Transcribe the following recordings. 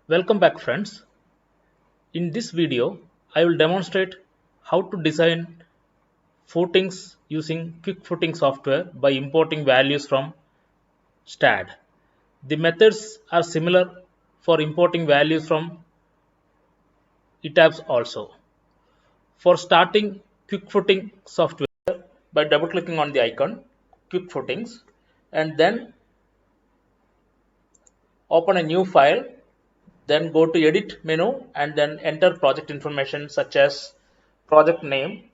Welcome back friends. In this video, I will demonstrate how to design footings using Quick Footing software by importing values from STAAD. The methods are similar for importing values from ETABS also. For starting Quick Footing software by double clicking on the icon Quick Footings and then open a new file, then go to edit menu and then enter project information such as project name,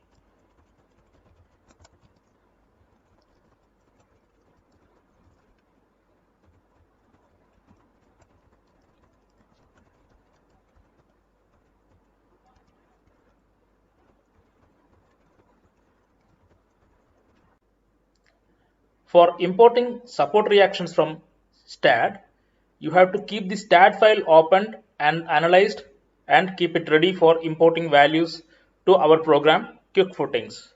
for importing support reactions from STAAD, you have to keep the STAAD file opened and analyzed and keep it ready for importing values to our program Quick Footings.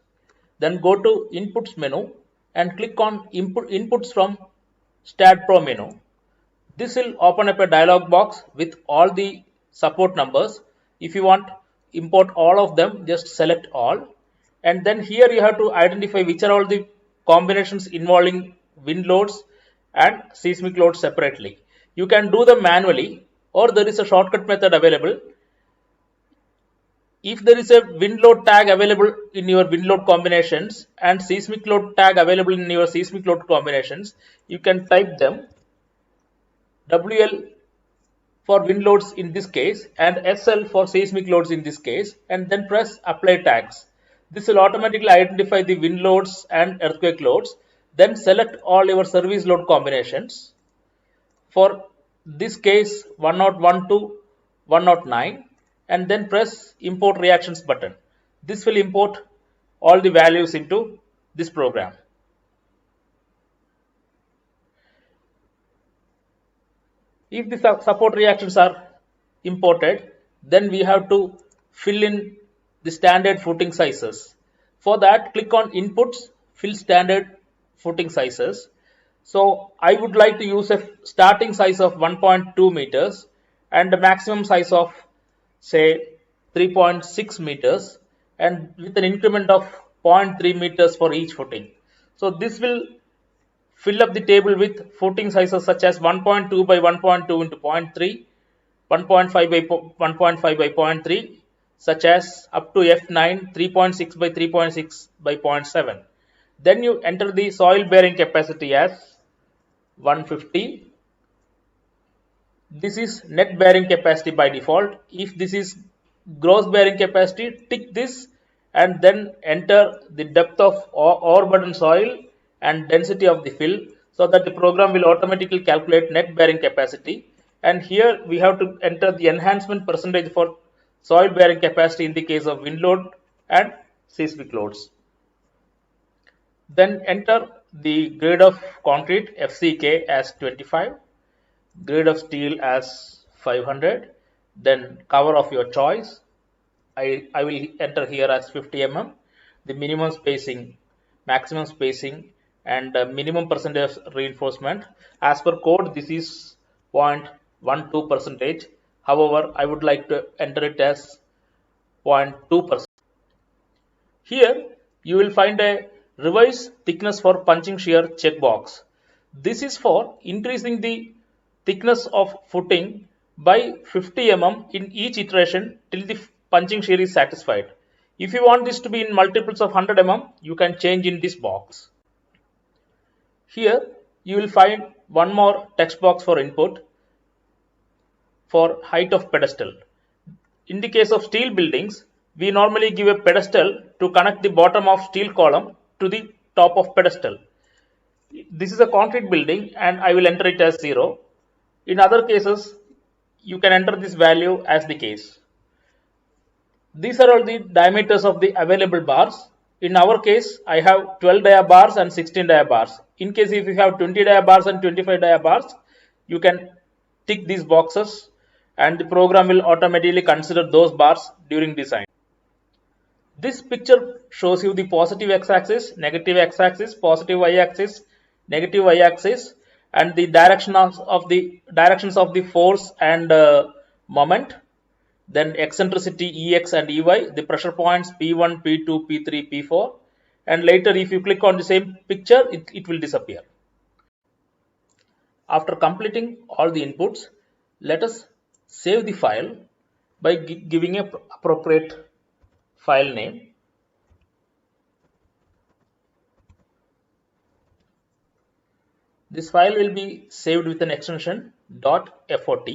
Then go to Inputs menu and click on Inputs from STAAD Pro menu. This will open up a dialog box with all the support numbers. If you want import all of them, just select all. And then here you have to identify which are all the combinations involving wind loads and seismic loads separately. You can do them manually or there is a shortcut method available. If there is a wind load tag available in your wind load combinations and seismic load tag available in your seismic load combinations, you can type them WL for wind loads in this case and SL for seismic loads in this case, and then press apply tags. This will automatically identify the wind loads and earthquake loads. Then select all your service load combinations. For this case 101 to 109 and then press import reactions button. This will import all the values into this program. If the support reactions are imported, then we have to fill in the standard footing sizes. For that, click on Inputs, fill standard footing sizes. So I would like to use a starting size of 1.2 meters and a maximum size of say 3.6 meters and with an increment of 0.3 meters for each footing. So this will fill up the table with footing sizes such as 1.2 by 1.2 into 0.3, 1.5 by 1.5 by 0.3, such as up to F9, 3.6 by 3.6 by 0.7. Then you enter the soil bearing capacity as 150. This is net bearing capacity by default. If this is gross bearing capacity, tick this and then enter the depth of overburden soil and density of the fill so that the program will automatically calculate net bearing capacity. And here we have to enter the enhancement percentage for soil bearing capacity in the case of wind load and seismic loads. Then enter the grade of concrete FCK as 25, grade of steel as 500, then cover of your choice. I will enter here as 50 mm, the minimum spacing, maximum spacing and minimum percentage of reinforcement. As per code, this is 0.12 percentage. However, I would like to enter it as 0.2%. Here you will find a revise thickness for punching shear checkbox. This is for increasing the thickness of footing by 50 mm in each iteration till the punching shear is satisfied. If you want this to be in multiples of 100 mm, you can change in this box. Here you will find one more text box for input for height of pedestal. In the case of steel buildings, we normally give a pedestal to connect the bottom of steel column to the top of pedestal. This is a concrete building and I will enter it as 0. In other cases, you can enter this value as the case. These are all the diameters of the available bars. In our case, I have 12 dia bars and 16 dia bars. In case if you have 20 dia bars and 25 dia bars, you can tick these boxes and the program will automatically consider those bars during design. This picture shows you the positive x-axis, negative x-axis, positive y-axis, negative y-axis, and the directions of the force and moment, then eccentricity Ex and Ey, the pressure points P1, P2, P3, P4, and later if you click on the same picture, it will disappear. After completing all the inputs, let us save the file by giving a appropriate file name. This file will be saved with an extension .fot.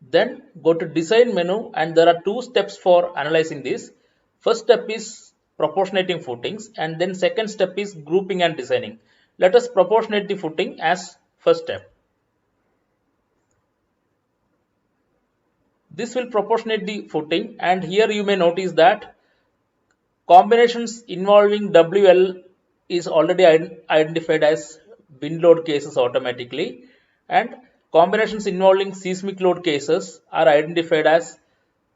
Then go to design menu, and there are two steps for analyzing this. First step is proportionating footings, and then second step is grouping and designing. Let us proportionate the footing as first step. This will proportionate the footing, and here you may notice that combinations involving WL is already identified as wind load cases automatically, and combinations involving seismic load cases are identified as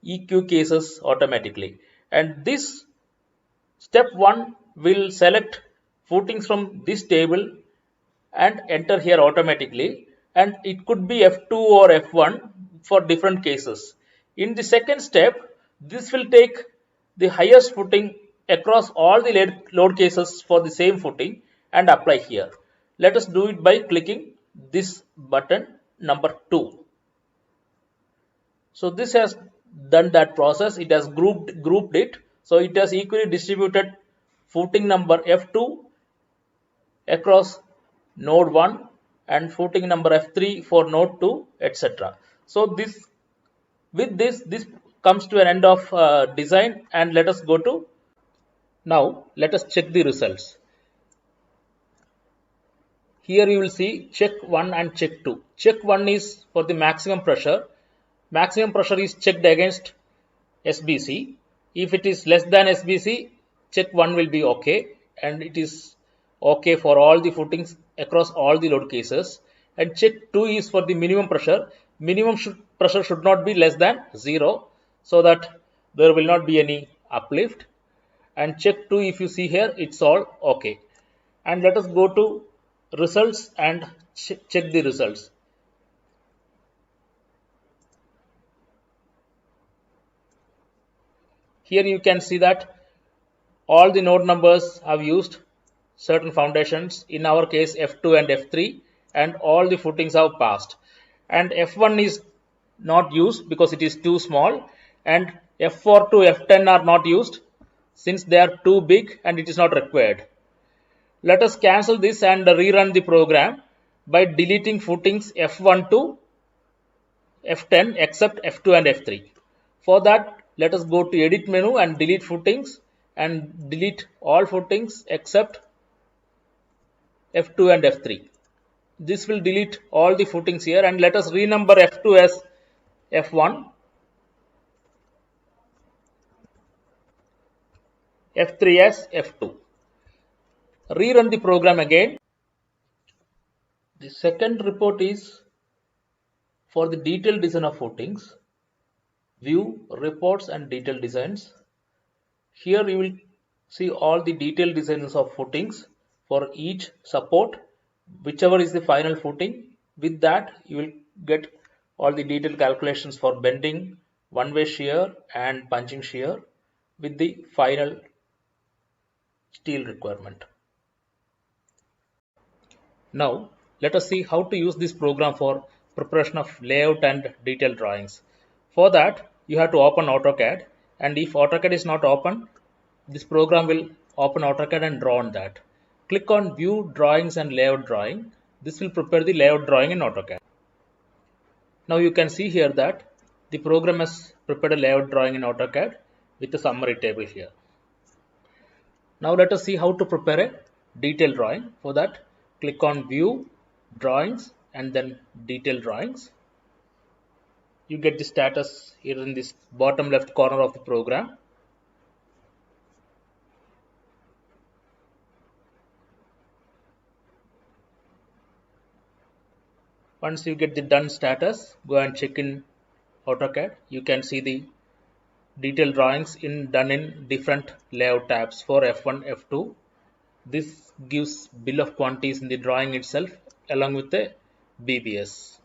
EQ cases automatically. And this step 1 will select footings from this table and enter here automatically, and it could be F2 or F1 for different cases. In the second step, this will take the highest footing across all the load cases for the same footing and apply here. Let us do it by clicking this button number 2. So this has done that process. It has grouped it. So it has equally distributed footing number F2 across node 1 and footing number F3 for node 2, etc. So this comes to an end of design, and let us go to, now let us check the results. Here you will see check 1 and check 2. Check 1 is for the maximum pressure. Maximum pressure is checked against SBC. If it is less than SBC, check 1 will be okay, and it is okay for all the footings across all the load cases. And check 2 is for the minimum pressure. Minimum pressure should not be less than 0, so that there will not be any uplift. And check 2, if you see here, it's all okay. And let us go to results and check the results. Here you can see that all the node numbers have used certain foundations, in our case F2 and F3, and all the footings have passed. And F1 is not used because it is too small, and F4 to F10 are not used since they are too big and it is not required. Let us cancel this and rerun the program by deleting footings F1 to F10 except F2 and F3. For that, let us go to edit menu and delete footings, and delete all footings except F2 and F3. This will delete all the footings here, and let us renumber F2 as F1, F3 as F2. Rerun the program again. The second report is for the detailed design of footings. View, reports and detailed designs. Here you will see all the detailed designs of footings for each support, whichever is the final footing. With that, you will get all the detailed calculations for bending, one-way shear and punching shear with the final steel requirement. Now let us see how to use this program for preparation of layout and detailed drawings. For that, you have to open AutoCAD, and if AutoCAD is not open, this program will open AutoCAD and draw on that. Click on View, Drawings and Layout Drawing. This will prepare the layout drawing in AutoCAD. Now you can see here that the program has prepared a layout drawing in AutoCAD with a summary table here. Now let us see how to prepare a detailed drawing. For that, click on View, Drawings and then Detailed Drawings. You get the status here in this bottom left corner of the program. Once you get the done status, go and check in AutoCAD. You can see the detailed drawings done in different layout tabs for F1, F2. This gives bill of quantities in the drawing itself along with the BBS.